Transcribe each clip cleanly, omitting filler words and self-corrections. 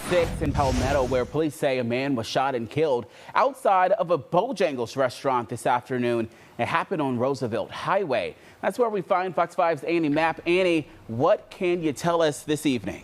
6 in Palmetto, where police say a man was shot and killed outside of a Bojangles restaurant this afternoon. It happened on Roosevelt Highway. That's where we find Fox 5's Annie Mapp. Annie, what can you tell us this evening?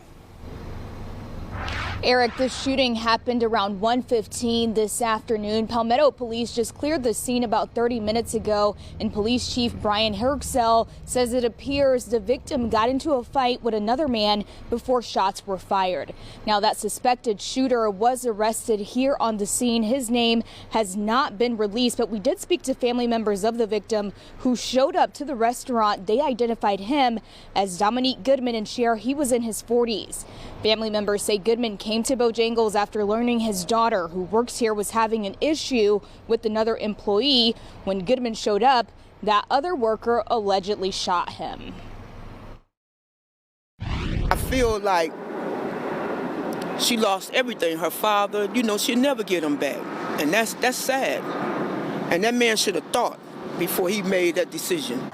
Eric, the shooting happened around 1:15 this afternoon. Palmetto police just cleared the scene about 30 minutes ago, and Police Chief Brian Herxell says it appears the victim got into a fight with another man before shots were fired. Now, that suspected shooter was arrested here on the scene. His name has not been released, but we did speak to family members of the victim who showed up to the restaurant. They identified him as Dominique Goodman and share he was in his 40s. Family members say Goodman came to Bojangles after learning his daughter, who works here, was having an issue with another employee. When Goodman showed up, that other worker allegedly shot him. I feel like she lost everything. Her father, she'll never get him back. And that's sad. And that man should have thought before he made that decision.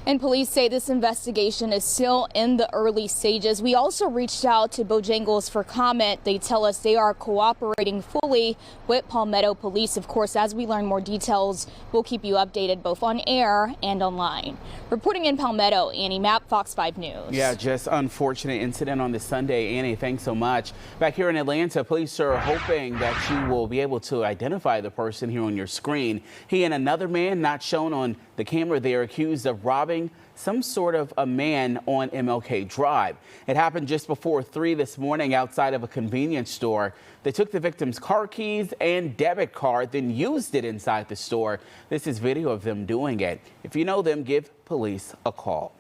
And police say this investigation is still in the early stages. We also reached out to Bojangles for comment. They tell us they are cooperating fully with Palmetto police. Of course, as we learn more details, we'll keep you updated both on air and online. Reporting in Palmetto, Annie Mapp, Fox 5 News. Yeah, just unfortunate incident on this Sunday. Annie, thanks so much. Back here in Atlanta, police are hoping that you will be able to identify the person here on your screen. He and another man, not shown on the camera there, accused of robbing some sort of a man on MLK Drive. It happened just before 3 this morning outside of a convenience store. They took the victim's car keys and debit card, then used it inside the store. This is video of them doing it. If you know them, give police a call.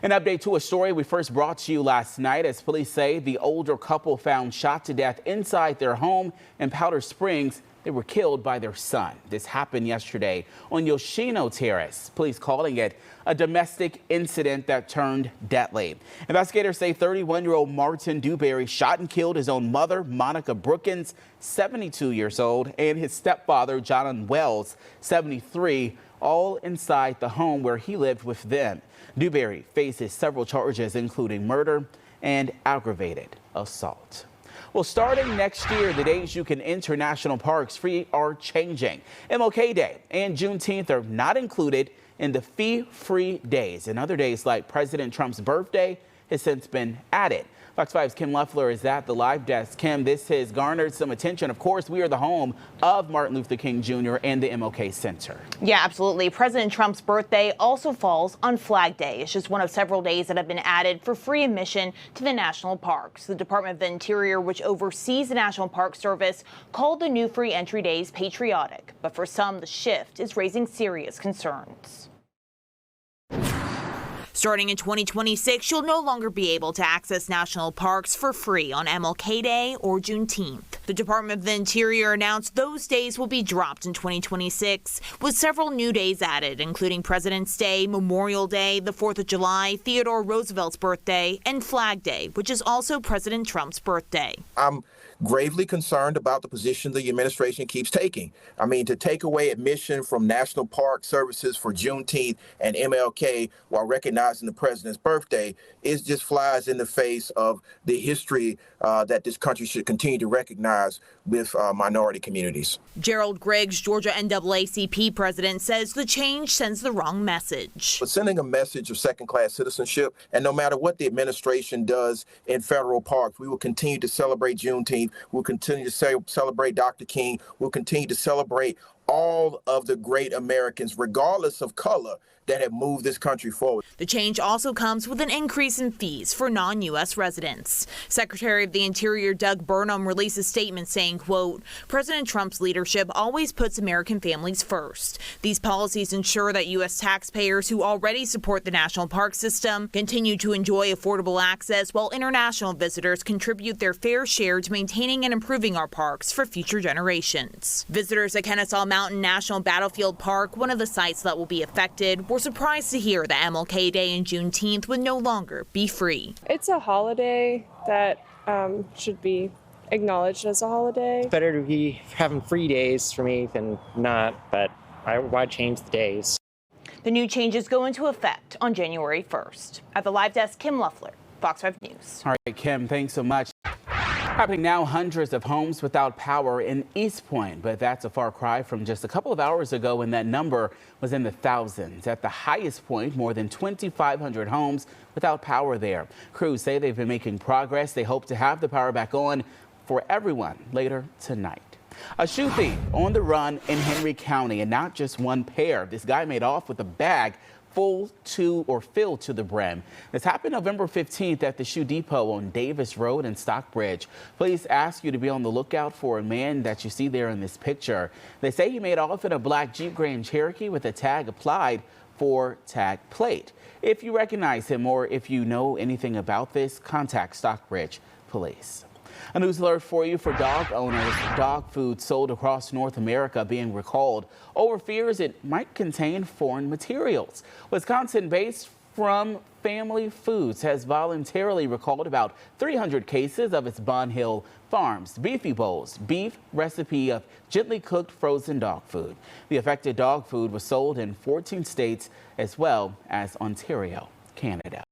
An update to a story we first brought to you last night, as police say the older couple found shot to death inside their home in Powder Springs. They were killed by their son. This happened yesterday on Yoshino Terrace. Police calling it a domestic incident that turned deadly. Investigators say 31-year-old Martin Dewberry shot and killed his own mother, Monica Brookins, 72 years old, and his stepfather, John Wells, 73, all inside the home where he lived with them. Dewberry faces several charges, including murder and aggravated assault. Well, starting next year, the days you can enter national parks free are changing. MLK Day and Juneteenth are not included in the fee-free days, and other days like President Trump's birthday has since been added. Fox 5's Kim Leffler is at the live desk. Kim, this has garnered some attention. Of course, we are the home of Martin Luther King Jr. and the MLK Center. Yeah, absolutely. President Trump's birthday also falls on Flag Day. It's just one of several days that have been added for free admission to the national parks. The Department of the Interior, which oversees the National Park Service, called the new free entry days patriotic. But for some, the shift is raising serious concerns. Starting in 2026, you'll no longer be able to access national parks for free on MLK Day or Juneteenth. The Department of the Interior announced those days will be dropped in 2026, with several new days added, including President's Day, Memorial Day, the 4th of July, Theodore Roosevelt's birthday, and Flag Day, which is also President Trump's birthday. I'm gravely concerned about the position the administration keeps taking. I mean, to take away admission from national park services for Juneteenth and MLK while recognizing the president's birthday is just flies in the face of the history that this country should continue to recognize with minority communities. Gerald Griggs, Georgia NAACP president, says the change sends the wrong message. But sending a message of second-class citizenship, and no matter what the administration does in federal parks, we will continue to celebrate Juneteenth. We'll continue to celebrate Dr. King. We'll continue to celebrate all of the great Americans, regardless of color, that have moved this country forward. The change also comes with an increase in fees for non-U.S. residents. Secretary of the Interior Doug Burnham released a statement saying, quote, President Trump's leadership always puts American families first. These policies ensure that U.S. taxpayers who already support the national park system continue to enjoy affordable access, while international visitors contribute their fair share to maintaining and improving our parks for future generations. Visitors at Kennesaw Mountain National Battlefield Park, one of the sites that will be affected, were surprised to hear that MLK Day and Juneteenth would no longer be free. It's a holiday that should be acknowledged as a holiday. Better to be having free days for me than not, but why change the days? The new changes go into effect on January 1st. At the live desk, Kim Leffler, Fox 5 News. All right, Kim, thanks so much. Happening now, hundreds of homes without power in East Point, but that's a far cry from just a couple of hours ago when that number was in the thousands. At the highest point, more than 2,500 homes without power there. Crews say they've been making progress. They hope to have the power back on for everyone later tonight. A shoe thief on the run in Henry County, and not just one pair. This guy made off with a bag filled to the brim. This happened November 15th at the Shoe Depot on Davis Road in Stockbridge. Police ask you to be on the lookout for a man that you see there in this picture. They say he made off in a black Jeep Grand Cherokee with a tag applied for tag plate. If you recognize him or if you know anything about this, contact Stockbridge Police. A news alert for you for dog owners. Dog food sold across North America being recalled over fears it might contain foreign materials. Wisconsin-based From Family Foods has voluntarily recalled about 300 cases of its Bun Hill Farms Beefy Bowls beef recipe of gently cooked frozen dog food. The affected dog food was sold in 14 states as well as Ontario, Canada.